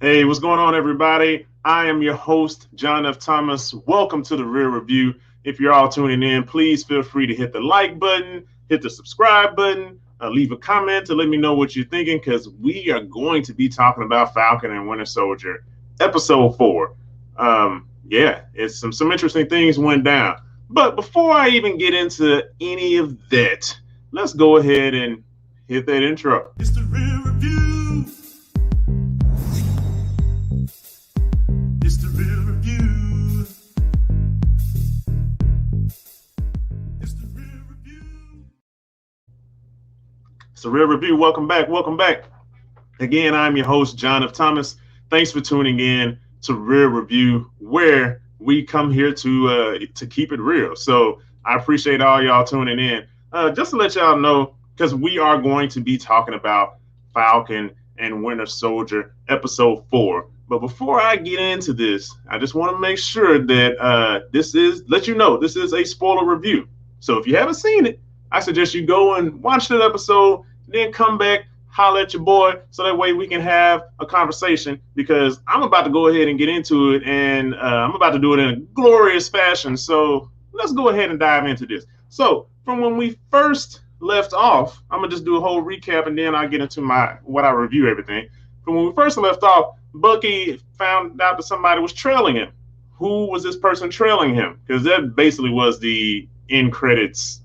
Hey, what's going on, everybody? I am your host, John F. Thomas. Welcome to the Real Review. If you're all tuning in, please feel free to hit the like button, hit the subscribe button, leave a comment to let me know what you're thinking, because we are going to be talking about Falcon and Winter Soldier, episode 4. Yeah, it's some interesting things went down. But before I even get into any of that, let's go ahead and hit that intro. It's the real review. It's the real review. It's the real review. It's a Real Review. Welcome back. Welcome back. Again, I'm your host, John F. Thomas. Thanks for tuning in to Real Review, where we come here to keep it real. So I appreciate all y'all tuning in. Just to let y'all know, because we are going to be talking about Falcon and Winter Soldier episode 4. But before I get into this, I just want to make sure that this is a spoiler review. So if you haven't seen it, I suggest you go and watch that episode, then come back, holler at your boy, so that way we can have a conversation, because I'm about to go ahead and get into it, and I'm about to do it in a glorious fashion. So let's go ahead and dive into this. So from when we first left off, I'm gonna just do a whole recap, and then I'll get into what I review everything. From when we first left off, Bucky found out that somebody was trailing him. Who was this person trailing him? Because that basically was the end credits,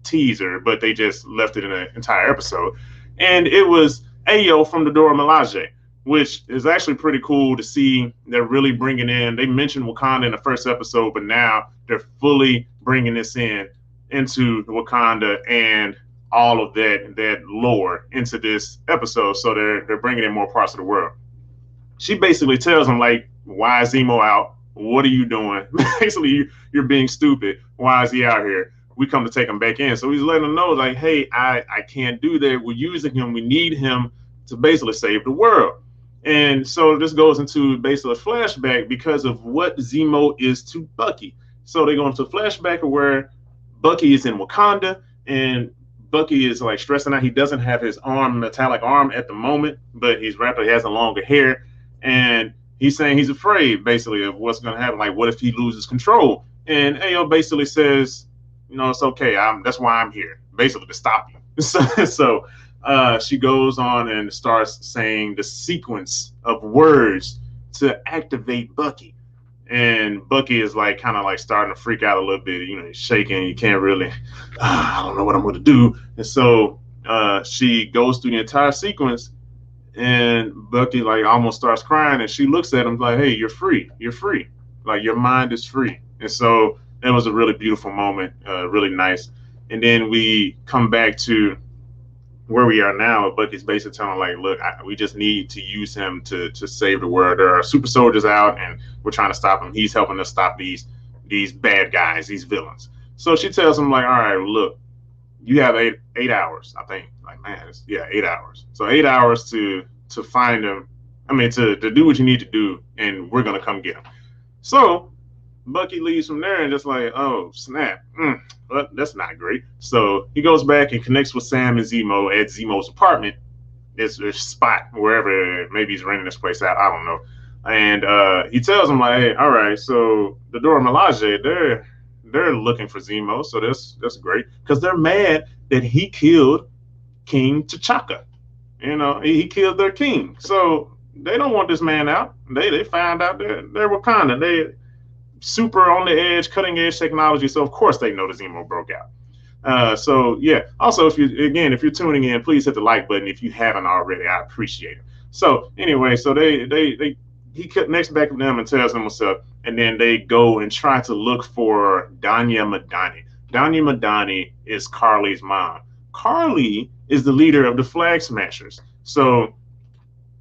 teaser, but they just left it in an entire episode. And it was Ayo from the Dora Milaje, which is actually pretty cool to see. They're really bringing in, they mentioned Wakanda in the first episode, but now they're fully bringing this into Wakanda and all of that lore into this episode. So they're bringing in more parts of the world. She basically tells him, like, why is Zemo out? What are you doing? Basically, you're being stupid. Why is he out here? We come to take him back in. So he's letting them know, like, hey, I can't do that. We're using him. We need him to basically save the world. And so this goes into basically a flashback because of what Zemo is to Bucky. So they go into a flashback where Bucky is in Wakanda, and Bucky is like stressing out. He doesn't have his metallic arm at the moment, but he's rapidly has a longer hair. And he's saying he's afraid basically of what's going to happen. Like, what if he loses control? And Ayo basically says, it's okay. That's why I'm here, basically to stop you. So she goes on and starts saying the sequence of words to activate Bucky. And Bucky is like kind of like starting to freak out a little bit. He's shaking. You can't really, I don't know what I'm going to do. And so she goes through the entire sequence, and Bucky like almost starts crying, and she looks at him like, hey, you're free. You're free. Like, your mind is free. And so it was a really beautiful moment, really nice. And then we come back to where we are now. Bucky's basically telling, like, look, we just need to use him to save the world. There are super soldiers out, and we're trying to stop him. He's helping us stop these bad guys, these villains. So she tells him, like, all right, look, you have eight hours, I think. Like, man, 8 hours. So 8 hours to find him. I mean, to do what you need to do, and we're gonna come get him. So Bucky leaves from there and just like, oh, snap. But that's not great. So he goes back and connects with Sam and Zemo at Zemo's apartment. It's a spot, wherever, maybe he's renting this place out. I don't know. And he tells him, like, hey, all right, so the Dora Milaje, they're looking for Zemo. So that's great, because they're mad that he killed King T'Chaka. He killed their king. So they don't want this man out. They found out they're Wakanda. They super on the edge, cutting edge technology. So of course they know the Zemo broke out. So yeah. Also, if you're tuning in, please hit the like button if you haven't already. I appreciate it. So anyway, so he connects back with them and tells them what's up, and then they go and try to look for Danya Madani. Danya Madani is Carly's mom. Carly is the leader of the Flag Smashers. So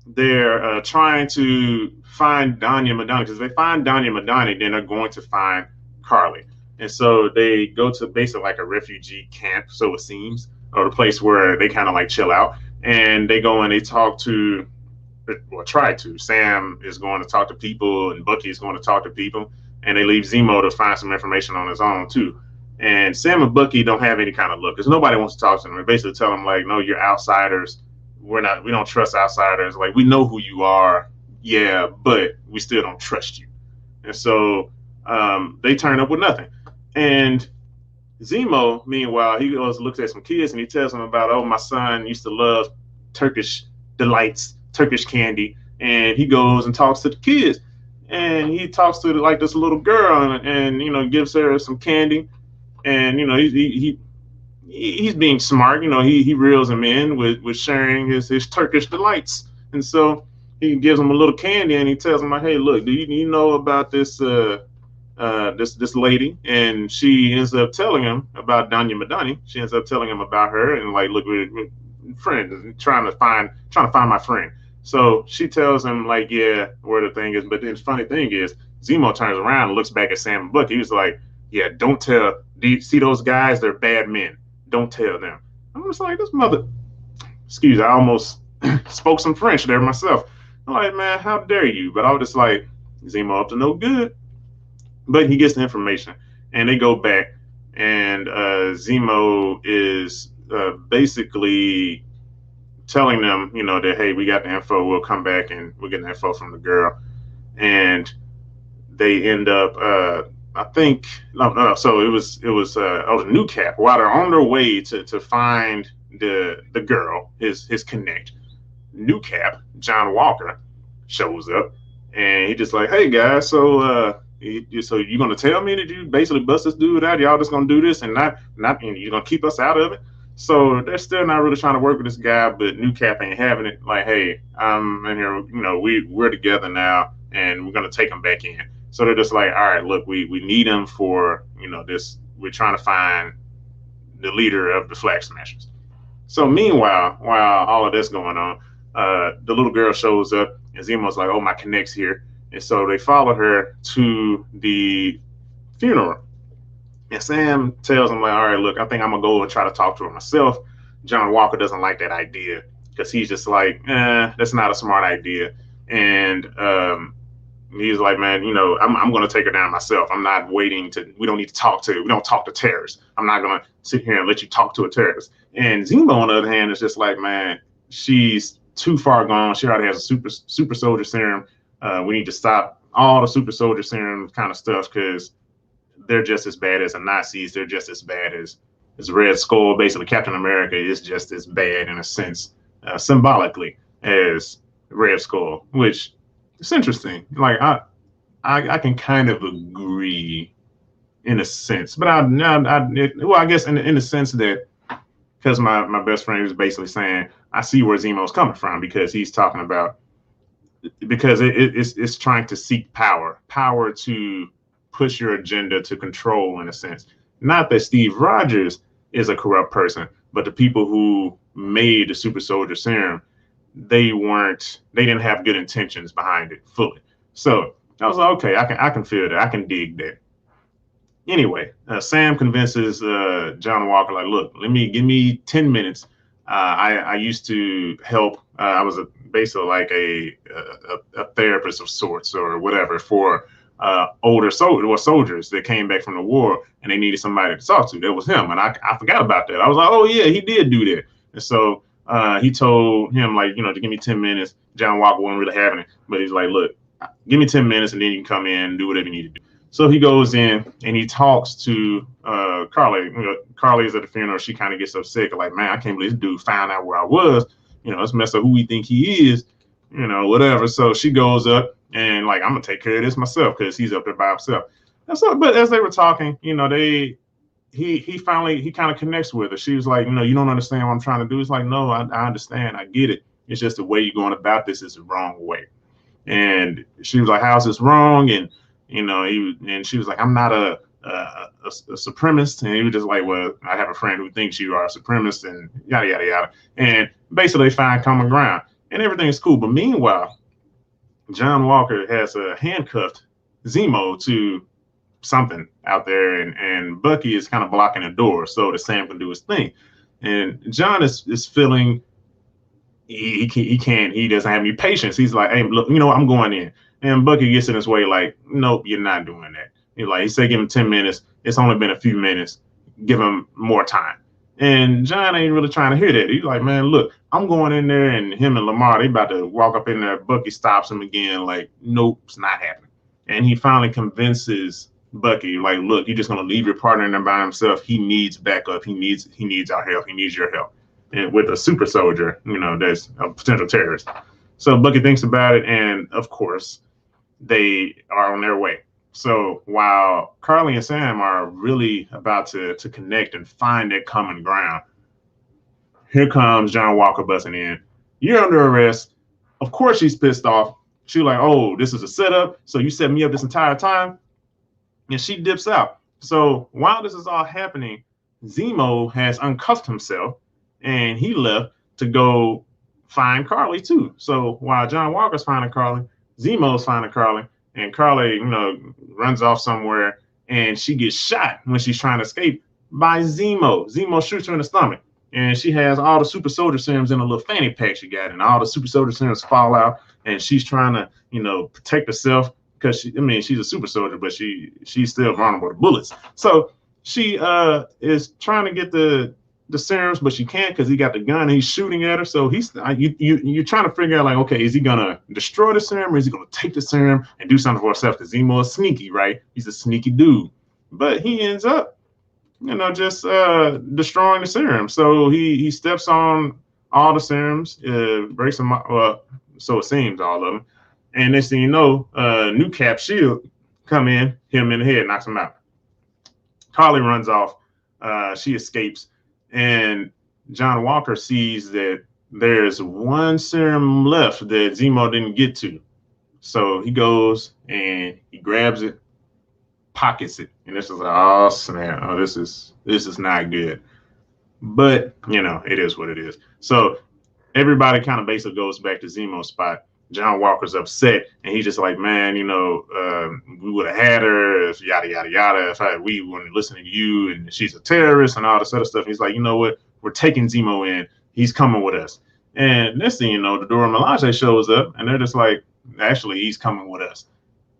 they're trying to find Danya Madani, because if they find Danya Madani, then they're going to find Carly. And so they go to basically like a refugee camp, so it seems, or the place where they kind of like chill out. And they go and they talk to, or try to. Sam is going to talk to people, and Bucky is going to talk to people. And they leave Zemo to find some information on his own too. And Sam and Bucky don't have any kind of look, because nobody wants to talk to them. They basically tell them, like, no, you're outsiders. We don't trust outsiders. Like, we know who you are. yeah, but we still don't trust you. And so they turn up with nothing. And Zemo, meanwhile, he goes looks at some kids and he tells them about, oh, my son used to love Turkish delights, Turkish candy, and he goes and talks to the kids, and he talks to like this little girl, and gives her some candy, and he's being smart, he reels him in with sharing his Turkish delights, and so he gives him a little candy and he tells him like, hey, look, do you know about this lady, and she ends up telling him about Danya Madani. She ends up telling him about her, and like, look, we're friends, trying to find my friend. So she tells him like, yeah, where the thing is. But then the funny thing is, Zemo turns around and looks back at Sam and Bucky. He was like, yeah, don't tell. Do you see those guys? They're bad men. Don't tell them. I'm just like, this mother. Excuse, I almost spoke some French there myself. I'm like, man, how dare you? But I was just like, Zemo up to no good. But he gets the information, and they go back, and Zemo is basically telling them, that, hey, we got the info. We'll come back and we'll get the info from the girl, and they end up. I think no. So it was the new Cap. While they're on their way to find the girl, his connect, new Cap, John Walker, shows up, and he just like, hey guys, so you're gonna tell me that you basically bust this dude out? Y'all just gonna do this and not you're gonna keep us out of it? So they're still not really trying to work with this guy, but New Cap ain't having it. Like, hey, I'm in here, we're together now, and we're gonna take him back in. So they're just like, all right, look, we need him for this. We're trying to find the leader of the Flag Smashers. So meanwhile, while all of this going on, the little girl shows up, and Zemo's like, oh, my connect's here. And so they follow her to the funeral. And Sam tells him, like, all right, look, I think I'm going to go and try to talk to her myself. John Walker doesn't like that idea because he's just like, that's not a smart idea. And he's like, man, I'm going to take her down myself. I'm not waiting we don't talk to terrorists. I'm not going to sit here and let you talk to a terrorist. And Zemo, on the other hand, is just like, man, she's too far gone. She already has a super soldier serum. We need to stop all the super soldier serum kind of stuff because they're just as bad as the Nazis. They're just as bad as Red Skull. Basically, Captain America is just as bad in a sense, symbolically, as Red Skull, which is interesting. Like I can kind of agree in a sense, but I guess in the sense that because my best friend was basically saying I see where Zemo's coming from because he's talking about. Because it's trying to seek power to push your agenda to control, in a sense. Not that Steve Rogers is a corrupt person, but the people who made the super soldier serum, they didn't have good intentions behind it fully. So I was like, okay, I can feel that. I can dig that. Anyway, Sam convinces John Walker, like, look, give me 10 minutes. I used to help. I was basically like a therapist of sorts or whatever for older soldiers that came back from the war and they needed somebody to talk to. That was him, and I forgot about that. I was like, oh yeah, he did do that. And so he told him, like, to give me 10 minutes. John Walker wasn't really having it, but he's like, look, give me 10 minutes and then you can come in and do whatever you need to do. So he goes in and he talks to Carly. Carly is at the funeral. She kind of gets upset, like, man, I can't believe this dude found out where I was. Let's mess up who we think he is, whatever. So she goes up and like, I'm gonna take care of this myself because he's up there by himself. And so, but as they were talking, he finally kind of connects with her. She was like, you don't understand what I'm trying to do. It's like, no, I understand. I get it. It's just the way you're going about this is the wrong way. And she was like, how's this wrong? And and she was like, I'm not a supremacist. And he was just like, well, I have a friend who thinks you are a supremacist and yada, yada, yada. And basically they find common ground and everything is cool. But meanwhile, John Walker has handcuffed Zemo to something out there, and Bucky is kind of blocking the door so that Sam can do his thing. And John is feeling he doesn't have any patience. He's like, hey, look, I'm going in. And Bucky gets in his way, like, nope, you're not doing that. He said, give him 10 minutes. It's only been a few minutes. Give him more time. And John ain't really trying to hear that. He's like, man, look, I'm going in there, and him and Lamar, they about to walk up in there. Bucky stops him again, like, nope, it's not happening. And he finally convinces Bucky, like, look, you're just gonna leave your partner in there by himself. He needs backup. He needs our help. He needs your help. And with a super soldier, that's a potential terrorist. So Bucky thinks about it, and of course, they are on their way. So while Carly and Sam are really about to connect and find their common ground, here comes John Walker busting in. You're under arrest. Of course, she's pissed off. She's like, oh, this is a setup. So you set me up this entire time. And she dips out. So while this is all happening, Zemo has uncuffed himself and he left to go find Carly too. So while John Walker's finding Carly, Zemo's finding Carly, and Carly, runs off somewhere and she gets shot when she's trying to escape by Zemo. Zemo shoots her in the stomach. And she has all the super soldier serums in a little fanny pack she got, and all the super soldier serums fall out, and she's trying to, protect herself because she's a super soldier, but she's still vulnerable to bullets. So she is trying to get the serums, but she can't because he got the gun and he's shooting at her. So you're trying to figure out, like, okay, is he gonna destroy the serum or is he gonna take the serum and do something for himself? Because Zemo is sneaky, right? He's a sneaky dude, but he ends up just destroying the serum. So he steps on all the serums, breaks them, so it seems, all of them. And next thing you know, new Cap shield come in, hit him in the head, knocks him out. Carly runs off. She escapes. And John Walker sees that there's one serum left that Zemo didn't get to. So he goes and he grabs it, pockets it, and this is like, oh snap, oh this is not good. But it is what it is. So everybody kind of basically goes back to Zemo's spot. John Walker's upset, and he's just like, man, we would have had her if yada yada yada if we weren't listening to you, and she's a terrorist and all this other stuff. And he's like, you know what, we're taking Zemo in, he's coming with us. And next thing you know, the Dora Milaje shows up, and they're just like, actually, he's coming with us.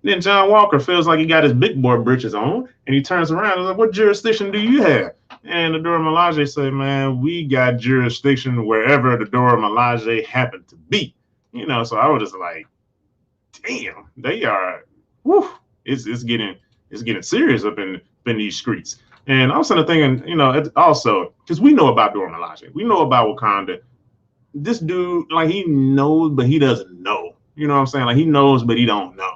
Then John Walker feels like he got his big boy britches on, and he turns around and like, what jurisdiction do you have? And the Dora Milaje say, man, we got jurisdiction wherever the Dora Milaje happened to be. So I was just like, damn, they are, whew, it's getting serious up in these streets. And I was sort of thinking, also, because we know about Dora Milaje, we know about Wakanda. This dude, like, he knows, but he doesn't know. You know what I'm saying? Like, he knows, but he don't know.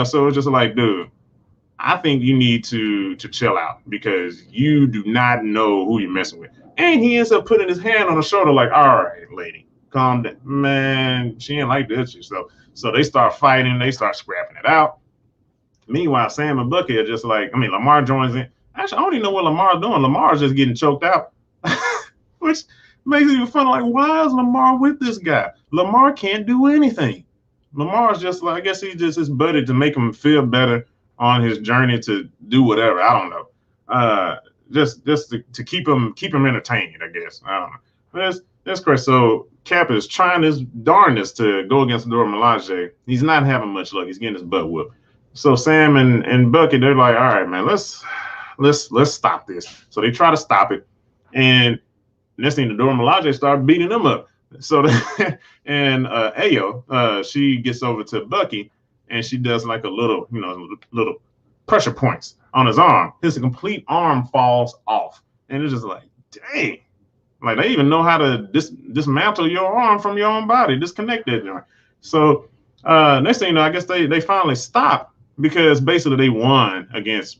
So it's just like, dude, I think you need to chill out because you do not know who you're messing with. And he ends up putting his hand on her shoulder like, all right, lady, calm down. Man, she ain't like this. So they start fighting. They start scrapping it out. Meanwhile, Sam and Bucky are just like, Lamar joins in. Actually, I don't even know what Lamar's doing. Lamar's just getting choked out, which makes it even fun. Like, why is Lamar with this guy? Lamar can't do anything. Lamar's just like, I guess he's just his buddy to make him feel better on his journey to do whatever. I don't know. Just to keep him entertained, I guess. I don't know. That's crazy. So Cap is trying his darndest to go against Dora Milaje. He's not having much luck. He's getting his butt whooped. So Sam and Bucky, they're like, all right, man, let's stop this. So they try to stop it. And next thing, the Dora Milaje start beating them up. So and Ayo, she gets over to Bucky and she does like a little pressure points on his arm. His complete arm falls off, and it's just like, dang, like they even know how to dismantle your arm from your own body, disconnect it. So next thing you know, I guess they finally stop because basically they won against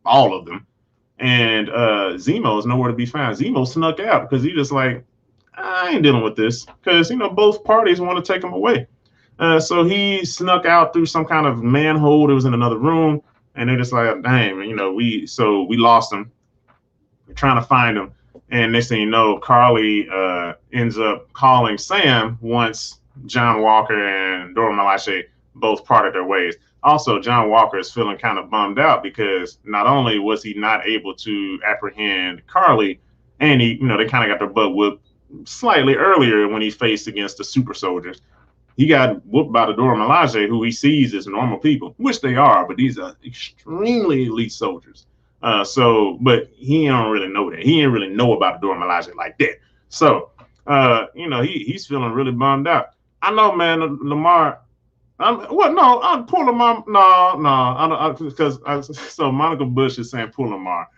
all of them, and Zemo is nowhere to be found. Zemo snuck out because he just like, I ain't dealing with this because, both parties want to take him away. So he snuck out through some kind of manhole that was in another room. And they're just like, dang, we lost him. We're trying to find him. And next thing you know, Carly ends up calling Sam once John Walker and Dora Milaje both parted their ways. Also, John Walker is feeling kind of bummed out because not only was he not able to apprehend Carly, and they kind of got their butt whooped slightly earlier when he faced against the super soldiers. He got whooped by the Dora Milaje, who he sees as normal people, which they are, but these are extremely elite soldiers. But he don't really know that. He didn't really know about the Dora Milaje like that. So He's feeling really bummed out. I know, man. Lamar. What? No, I'm poor Lamar. No, no, I don't because so Monica Bush is saying poor Lamar,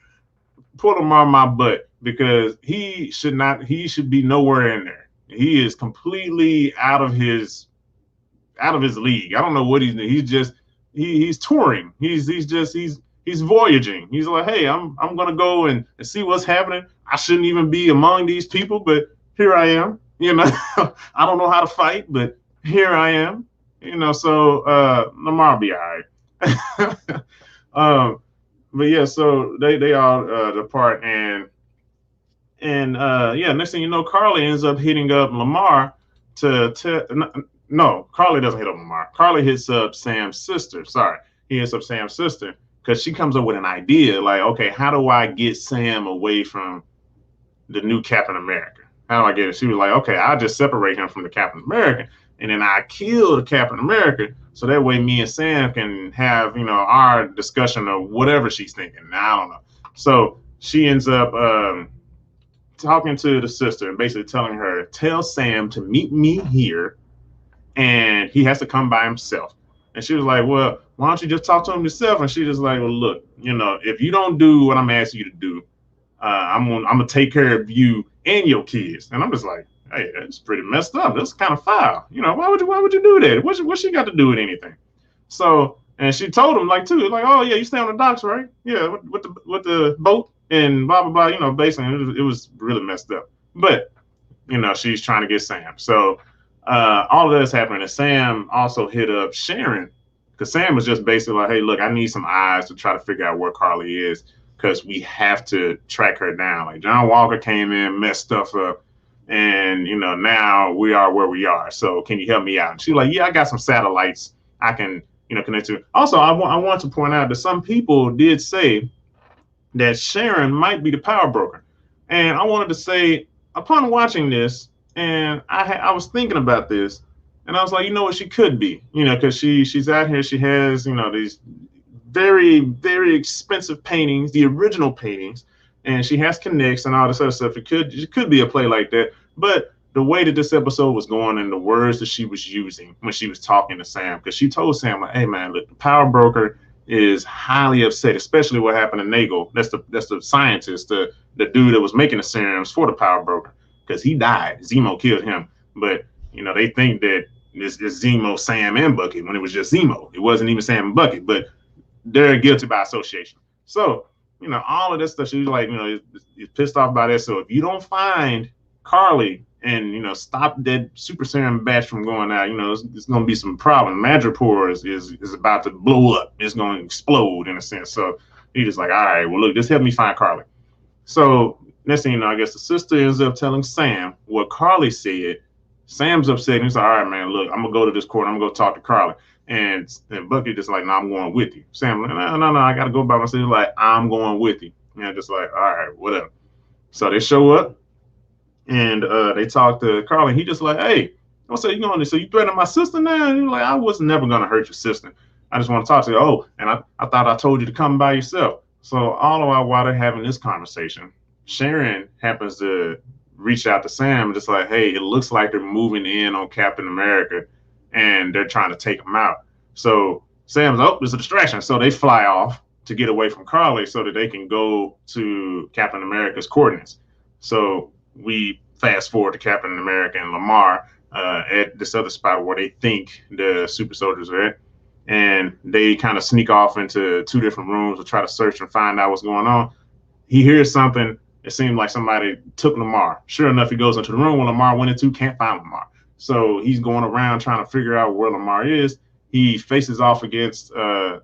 pull him on my butt because he should not. He should be nowhere in there. He is completely out of his league. I don't know what he's doing. He's just he's touring. He's voyaging. He's like, hey, I'm gonna go and see what's happening. I shouldn't even be among these people, but here I am. I don't know how to fight, but here I am. So Lamar will be all right. um, but yeah, so they all depart, and yeah, next thing you know, Carly ends up hitting up Lamar to tell. No, Carly doesn't hit up Lamar. Carly hits up Sam's sister. Sorry, he hits up Sam's sister because she comes up with an idea like, okay, how do I get Sam away from the new Captain America? How do I get it? She was like, okay, I'll just separate him from the Captain America, and then I kill the Captain America, so that way me and Sam can have our discussion of whatever she's thinking. I don't know. So she ends up talking to the sister and basically telling her, tell Sam to meet me here, and he has to come by himself. And she was like, well, why don't you just talk to him yourself? And she was like, well, look, if you don't do what I'm asking you to do, I'm gonna take care of you and your kids. And I'm just like, hey, that's pretty messed up. That's kind of foul. Why would you do that? What she got to do with anything? So, and she told him like too, like, oh yeah, you stay on the docks, right? Yeah, with the boat and blah blah blah. Basically it was really messed up. But she's trying to get Sam. So all of this happening, and Sam also hit up Sharon because Sam was just basically like, hey, look, I need some eyes to try to figure out where Carly is because we have to track her down. Like John Walker came in, messed stuff up, and now we are where we are. So can you help me out? And she's like, yeah, I got some satellites I can connect to. Also, I want to point out that some people did say that Sharon might be the power broker, and I wanted to say upon watching this, and I was thinking about this, and I was like, what she could be, because she's out here, she has these very, very expensive paintings, the original paintings, and she has connects and all this other stuff. It could be a play like that. But the way that this episode was going and the words that she was using when she was talking to Sam, because she told Sam, like, hey man, look, the power broker is highly upset, especially what happened to Nagel. That's the scientist, the dude that was making the serums for the power broker, because he died. Zemo killed him. But they think that it's Zemo, Sam, and Bucky when it was just Zemo. It wasn't even Sam and Bucky, but they're guilty by association. So, all of this stuff, she's like, he's pissed off by that. So if you don't find Carly and, stop that super serum batch from going out, it's going to be some problem. Madripoor is about to blow up. It's going to explode in a sense. So he's just like, all right, well, look, just help me find Carly. So next thing you know, I guess the sister ends up telling Sam what Carly said. Sam's upset. And he's like, all right, man, look, I'm going to go to this court. I'm going to go talk to Carly. And Bucky just like, no, I'm going with you. Sam, like, no, I got to go by myself. He's like, I'm going with you. And just like, all right, whatever. So they show up and they talk to Carly. He just like, hey, I say, so you threatening my sister now? And he's like, I was never going to hurt your sister. I just want to talk to you. Oh, and I thought I told you to come by yourself. So all the while they're having this conversation, Sharon happens to reach out to Sam and just like, hey, it looks like they're moving in on Captain America and they're trying to take him out. So Sam's, oh, there's a distraction. So they fly off to get away from Carly so that they can go to Captain America's coordinates. So we fast forward to Captain America and Lamar at this other spot where they think the super soldiers are at. And they kind of sneak off into two different rooms to try to search and find out what's going on. He hears something. It seemed like somebody took Lamar. Sure enough, he goes into the room where Lamar went into, can't find Lamar. So he's going around trying to figure out where Lamar is. He faces off against I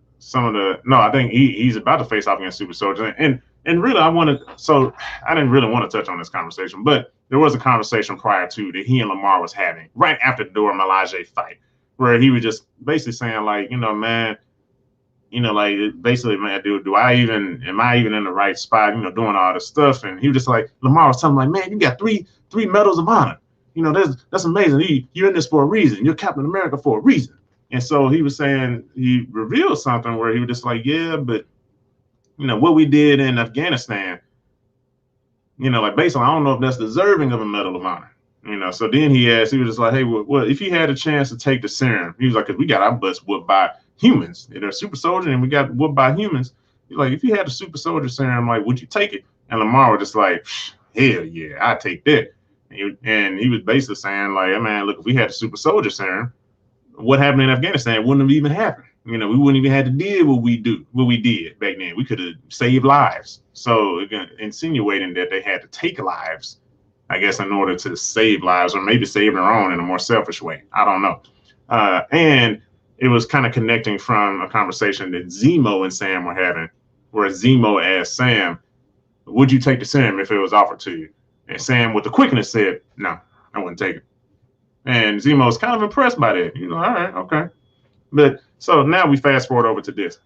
think he's about to face off against super soldiers. And really, I didn't really want to touch on this conversation, but there was a conversation prior to that he and Lamar was having right after the Dora Milaje fight, where he was just basically saying like, man, like basically, man, dude, am I even in the right spot, doing all this stuff? And he was just like, Lamar was telling him like, man, you got three medals of honor. That's amazing. You're in this for a reason. You're Captain America for a reason. And so he was saying, he revealed something where he was just like, yeah, but what we did in Afghanistan, like basically, I don't know if that's deserving of a Medal of Honor. So then he asked, he was just like, hey, well, if you had a chance to take the serum, he was like, because we got our butts whooped by humans. They're super soldier and we got whooped by humans. He's like, if you had the super soldier serum, like, would you take it? And Lamar was just like, hell yeah, I take that. And he was basically saying, like, hey, man, look, if we had the super soldier serum, what happened in Afghanistan wouldn't have even happened. We wouldn't even have to deal what we did back then. We could have saved lives. So again, insinuating that they had to take lives, I guess, in order to save lives, or maybe save their own in a more selfish way. I don't know. And it was kind of connecting from a conversation that Zemo and Sam were having, where Zemo asked Sam, would you take the serum if it was offered to you? And Sam, with the quickness, said, no, I wouldn't take it. And Zemo was kind of impressed by that. All right, okay. But so now we fast forward over to this,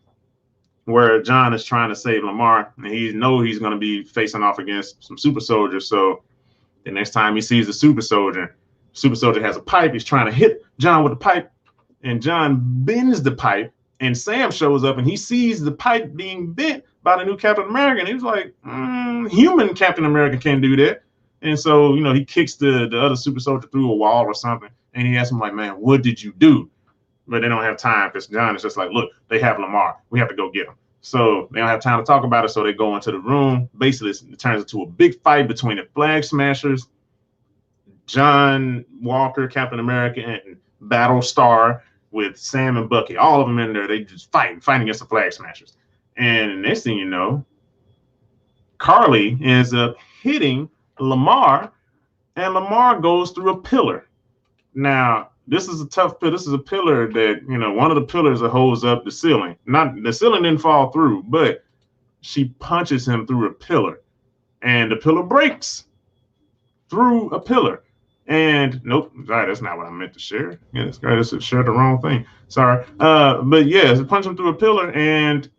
where John is trying to save Lamar, and he knows he's going to be facing off against some super soldiers. So the next time he sees the super soldier has a pipe. He's trying to hit John with the pipe, and John bends the pipe, and Sam shows up, and he sees the pipe being bent by the new Captain America, and he was like, human Captain America can't do that. And so, he kicks the other super soldier through a wall or something, and he asks him, like, man, what did you do? But they don't have time because John is just like, look, they have Lamar. We have to go get him. So they don't have time to talk about it. So they go into the room. Basically, it turns into a big fight between the Flag Smashers, John Walker, Captain America, and Battlestar with Sam and Bucky. All of them in there. They just fighting against the Flag Smashers. And next thing you know, Carly ends up hitting Lamar, and Lamar goes through a pillar. Now, this is a tough pillar. This is a pillar that, one of the pillars that holds up the ceiling. Not the ceiling didn't fall through, but she punches him through a pillar, and the pillar breaks through a pillar. And nope, sorry, that's not what I meant to share. Yes, I just shared the wrong thing. Sorry. But yeah, she punched him through a pillar, and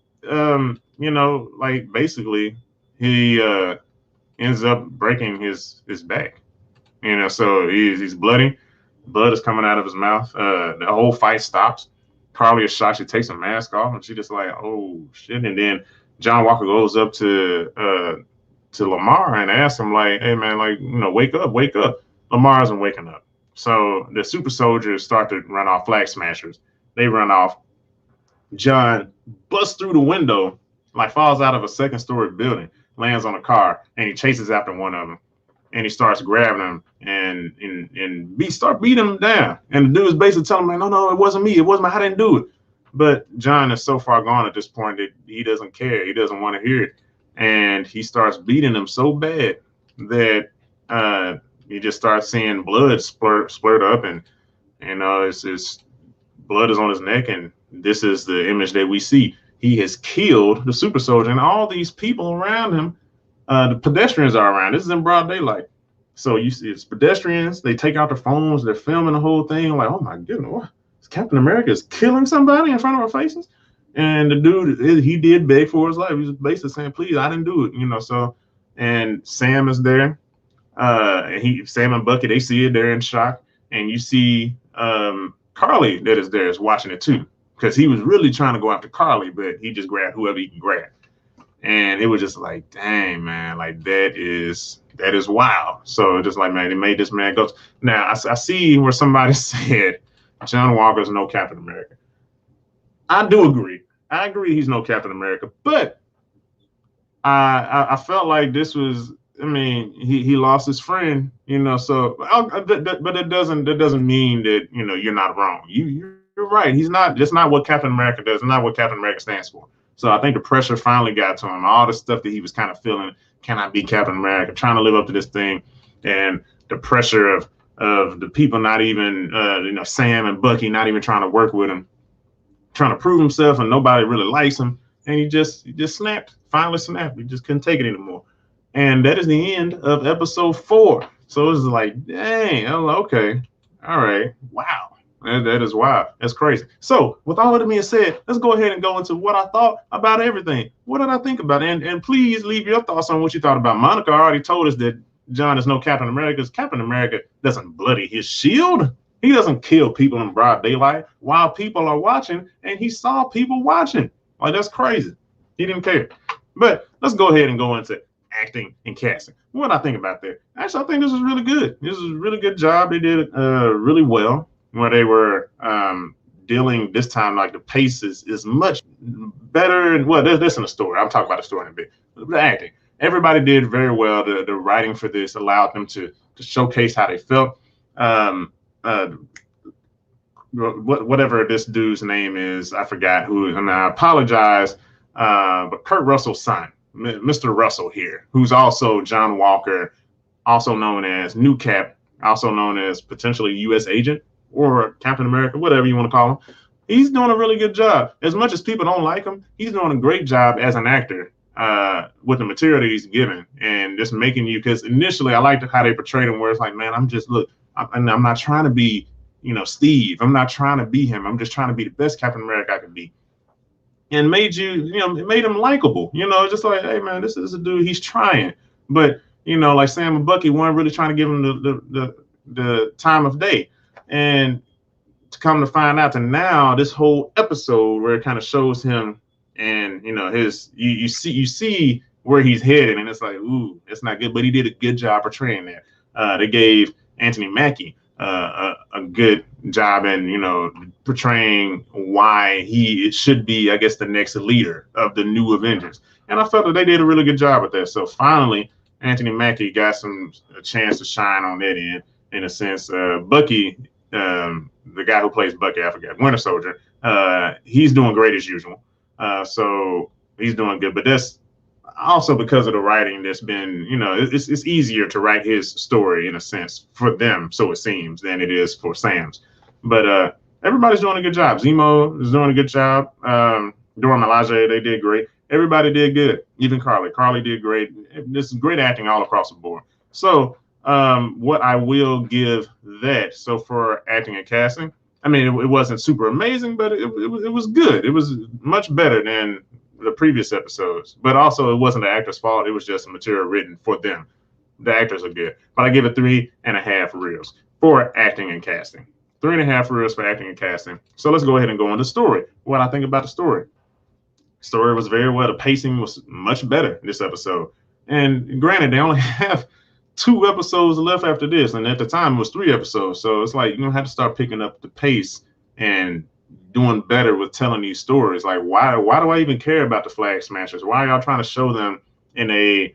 like basically he ends up breaking his back. So he's bloody. Blood is coming out of his mouth. The whole fight stops. Carly is shocked. She takes her mask off, and she just like, oh shit. And then John Walker goes up to Lamar and asks him, like, hey man, like, wake up. Lamar isn't waking up. So the super soldiers start to run off. Flag Smashers. They run off. John busts through the window, like falls out of a second-story building, lands on a car, and he chases after one of them. And he starts grabbing him and start beating him down. And the dude is basically telling him, like, no, it wasn't me. It wasn't I didn't do it. But John is so far gone at this point that he doesn't care. He doesn't want to hear it. And he starts beating him so bad that you just start seeing blood splurt up, and his blood is on his neck. And this is the image that we see. He has killed the super soldier, and all these people around him. The pedestrians are around. This is in broad daylight. So you see it's pedestrians. They take out their phones. They're filming the whole thing. Like, oh my goodness, what? Captain America is killing somebody in front of our faces. And the dude, he did beg for his life. He was basically saying, please, I didn't do it. So, and Sam is there. Sam and Bucky, they see it. They're in shock. And you see Carly that is there is watching it too. Because he was really trying to go after Carly, but he just grabbed whoever he can grab. And it was just like, dang, man, like that is wild. So just like, man, it made this man go. Now I see where somebody said John Walker's no Captain America. I do agree. I agree he's no Captain America, but I felt like this was. I mean, he lost his friend, So, but it doesn't mean that you're not wrong. You're right. He's not. That's not what Captain America does. It's not what Captain America stands for. So I think the pressure finally got to him. All the stuff that he was kind of feeling, can I be Captain America? Trying to live up to this thing, and the pressure of the people not even, Sam and Bucky not even trying to work with him, trying to prove himself, and nobody really likes him. And he just snapped. Finally snapped. He just couldn't take it anymore. And that is the end of episode 4. So it was like, dang. I'm like, okay, all right, wow. That is wild. That's crazy. So with all of that being said, let's go ahead and go into what I thought about everything. What did I think about it? And please leave your thoughts on what you thought about. Monica already told us that John is no Captain America, because Captain America doesn't bloody his shield. He doesn't kill people in broad daylight while people are watching, and he saw people watching. Like, that's crazy. He didn't care. But let's go ahead and go into acting and casting. What I think about that? Actually, I think this was really good. This was a really good job. They did really well where they were dealing this time. Like the pace is much better. And well, this in the story. I'm talking about the story in a bit. The acting, everybody did very well. The writing for this allowed them to showcase how they felt. Uh, whatever this dude's name is, I forgot who, and I apologize. But Kurt Russell's son, Mr. Russell here, who's also John Walker, also known as New Cap, also known as potentially U.S. agent or Captain America, whatever you want to call him. He's doing a really good job. As much as people don't like him, he's doing a great job as an actor with the material that he's given and just making you, because initially I liked how they portrayed him where it's like, man, I'm not trying to be, Steve. I'm not trying to be him. I'm just trying to be the best Captain America I could be. And made it made him likable. Just like, hey man, this is a dude. He's trying, but like Sam and Bucky weren't really trying to give him the time of day. And to come to find out, to now this whole episode where it kind of shows him, and his you see where he's headed, and it's like, ooh, it's not good. But he did a good job portraying that. They gave Anthony Mackie a good job in portraying why he should be, I guess, the next leader of the new Avengers. And I felt that they did a really good job with that. So finally, Anthony Mackie got a chance to shine on that end, in a sense. Bucky, the guy who plays Bucky, I forgot, Winter Soldier, he's doing great as usual. So he's doing good. But that's also because of the writing that's been, it's easier to write his story in a sense for them, so it seems, than it is for Sam's. But everybody's doing a good job. Zemo is doing a good job. Dora Milaje, they did great. Everybody did good. Even Carly. Carly did great. This is great acting all across the board. So what I will give that, so for acting and casting, I mean, it wasn't super amazing, but it was good. It was much better than the previous episodes, but also it wasn't the actor's fault. It was just material written for them. The actors are good, but I give it 3.5 reels for acting and casting. 3.5 reels for acting and casting. So let's go ahead and go on the story. What I think about the story. Story was very well. The pacing was much better this episode. And granted, they only have 2 episodes left after this, and at the time it was 3 episodes. So it's like you have to start picking up the pace and doing better with telling these stories. Like, why do I even care about the Flag Smashers? Why are y'all trying to show them in a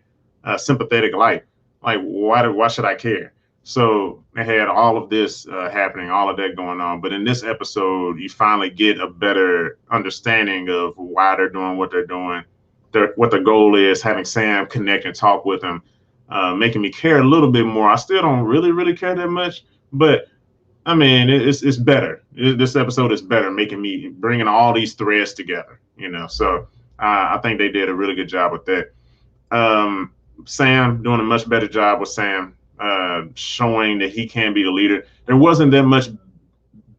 sympathetic light? Like, why should I care? So they had all of this happening, all of that going on. But in this episode, you finally get a better understanding of why they're doing what they're doing, what the goal is, having Sam connect and talk with them, making me care a little bit more. I still don't really care that much, but I mean, it's better. This episode is better, bringing all these threads together, So I think they did a really good job with that. Sam doing a much better job with Sam, showing that he can be the leader. There wasn't that much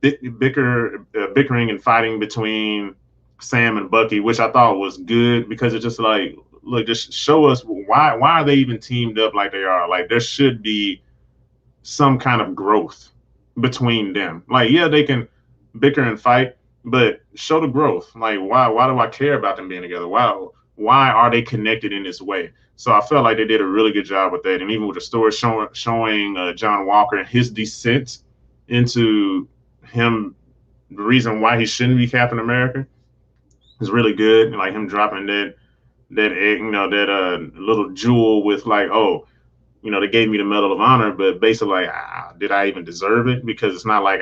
bickering and fighting between Sam and Bucky, which I thought was good, because it's just like, look, just show us why are they even teamed up like they are. Like, there should be some kind of growth between them. Like, yeah, they can bicker and fight, but show the growth. Like, why do I care about them being together? Why are they connected in this way? So I felt like they did a really good job with that. And even with the story showing John Walker and his descent into him, the reason why he shouldn't be Captain America is really good. And like him dropping that little jewel with like, oh, they gave me the Medal of Honor, but basically, like, did I even deserve it? Because it's not like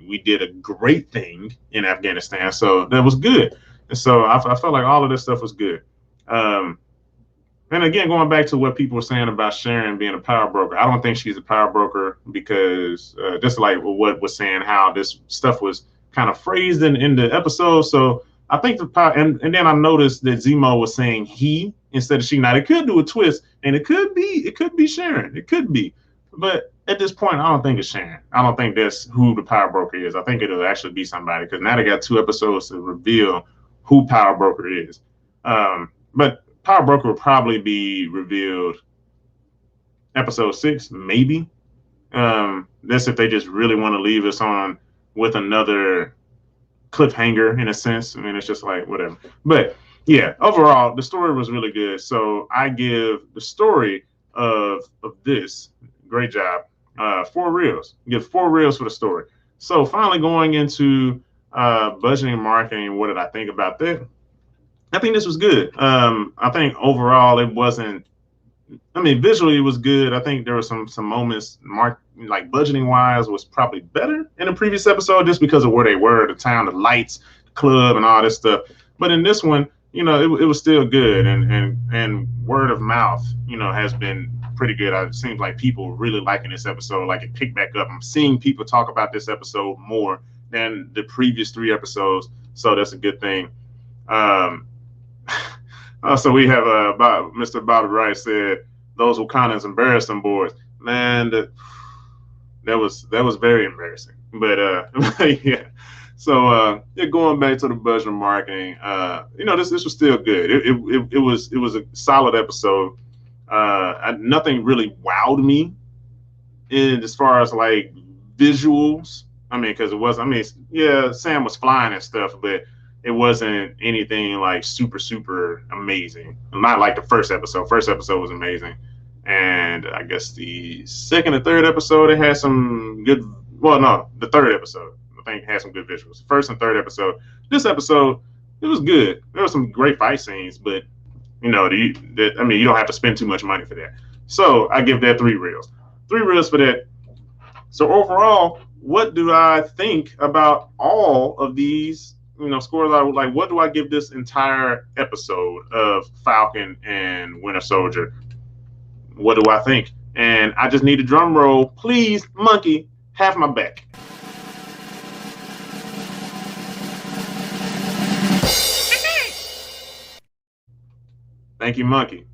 we did a great thing in Afghanistan. So that was good. And so I felt like all of this stuff was good. And again, going back to what people were saying about Sharon being a power broker, I don't think she's a power broker, because just like what was saying, how this stuff was kind of phrased in the episode. So I think the power, and then I noticed that Zemo was saying he instead of she. Now, it could do a twist, and it could be Sharon. It could be. But at this point, I don't think it's Sharon. I don't think that's who the power broker is. I think it'll actually be somebody, because now they got 2 episodes to reveal who power broker is. But power broker will probably be revealed episode 6, maybe. That's if they just really want to leave us on with another cliffhanger, in a sense. I mean, it's just like whatever. But Yeah, overall, the story was really good. So I give the story of this great job. 4 reels. Give 4 reels for the story. So finally going into budgeting and marketing, what did I think about that? I think this was good. I think overall it wasn't. I mean, visually it was good. I think there were some moments, like budgeting wise, was probably better in the previous episode just because of where they were, the town, the lights, the club, and all this stuff. But in this one, it was still good, and word of mouth, has been pretty good. It seems like people really liking this episode. Like it picked back up. I'm seeing people talk about this episode more than the previous 3 episodes, so that's a good thing. Um, so we have Mr. Bobby Wright said those Wakandans embarrassed them boys. Man, that was very embarrassing. But yeah. So yeah, going back to the budget marketing, this was still good. It was a solid episode. Nothing really wowed me in as far as like visuals. I mean, because it was. I mean, yeah, Sam was flying and stuff, but it wasn't anything like super super amazing. Not like the first episode. First episode was amazing, and I guess the second and third episode it had some good. Well, no, the third episode I think had some good visuals. First and third episode. This episode it was good. There were some great fight scenes, but I mean, you don't have to spend too much money for that. So I give that 3 reels. 3 reels for that. So overall, what do I think about all of these, scores? I would like. What do I give this entire episode of Falcon and Winter Soldier? What do I think? And I just need a drum roll, please, monkey, have my back. Thank you, monkey.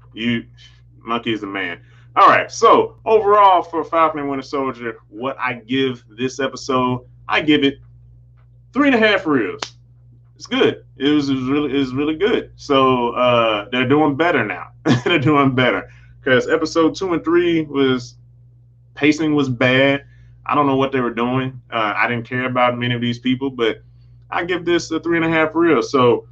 Monkey is the man. All right. So overall, for Falcon and Winter Soldier, what I give this episode, I give it 3.5 reels. It's good. It was really good. So they're doing better now. They're doing better because episode 2 and 3 was pacing was bad. I don't know what they were doing. I didn't care about many of these people, but I give this a 3.5 reels. So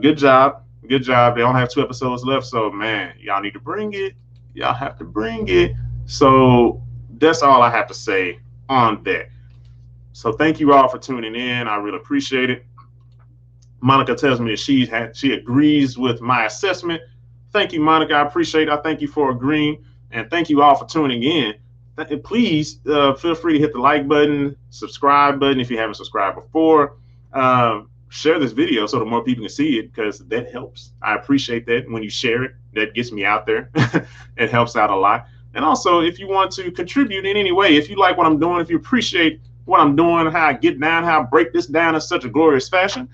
good job. Good job. They only have 2 episodes left. So man, y'all need to bring it. Y'all have to bring it. So that's all I have to say on that. So thank you all for tuning in. I really appreciate it. Monica tells me that she agrees with my assessment. Thank you, Monica. I appreciate it. I thank you for agreeing, and thank you all for tuning in. Please feel free to hit the like button, subscribe button if you haven't subscribed before. Share this video so that more people can see it because that helps. I appreciate that when you share it. That gets me out there. It helps out a lot. And also, if you want to contribute in any way, if you like what I'm doing, if you appreciate what I'm doing, how I get down, how I break this down in such a glorious fashion,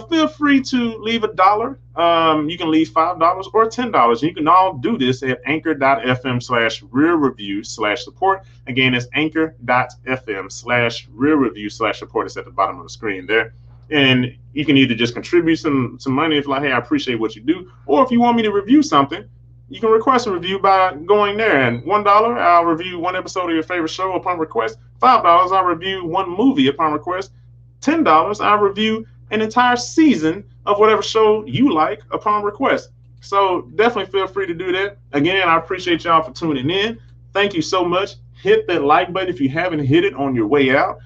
feel free to leave $1. You can leave $5 or $10. You can all do this at anchor.fm/real review/support. Again, it's anchor.fm/real review/support. It's at the bottom of the screen there. And you can either just contribute some money if like, hey, I appreciate what you do, or if you want me to review something, you can request a review by going there. And $1, I'll review 1 episode of your favorite show upon request. $5, I'll review 1 movie upon request. $10, I'll review an entire season of whatever show you like upon request. So definitely feel free to do that. Again, I appreciate y'all for tuning in. Thank you so much. Hit that like button if you haven't hit it on your way out.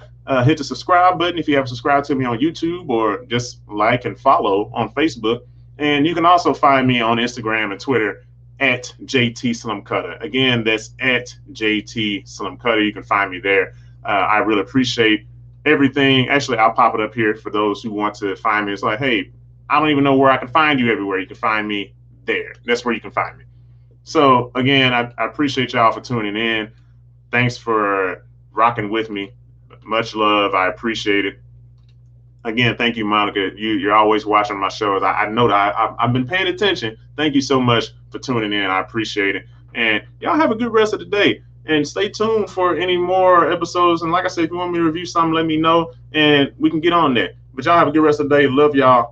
Hit the subscribe button if you haven't subscribed to me on YouTube, or just like and follow on Facebook. And you can also find me on Instagram and Twitter at JT Slim Cutter. Again, that's at JT Slim Cutter. You can find me there. I really appreciate everything. Actually, I'll pop it up here for those who want to find me. It's like, hey, I don't even know where I can find you everywhere. You can find me there. That's where you can find me. So again, I appreciate y'all for tuning in. Thanks for rocking with me. Much love. I appreciate it. Again, thank you, Monica. You're always watching my shows. I know that I've been paying attention. Thank you so much for tuning in. I appreciate it. And y'all have a good rest of the day. And stay tuned for any more episodes. And like I said, if you want me to review something, let me know. And we can get on that. But y'all have a good rest of the day. Love y'all.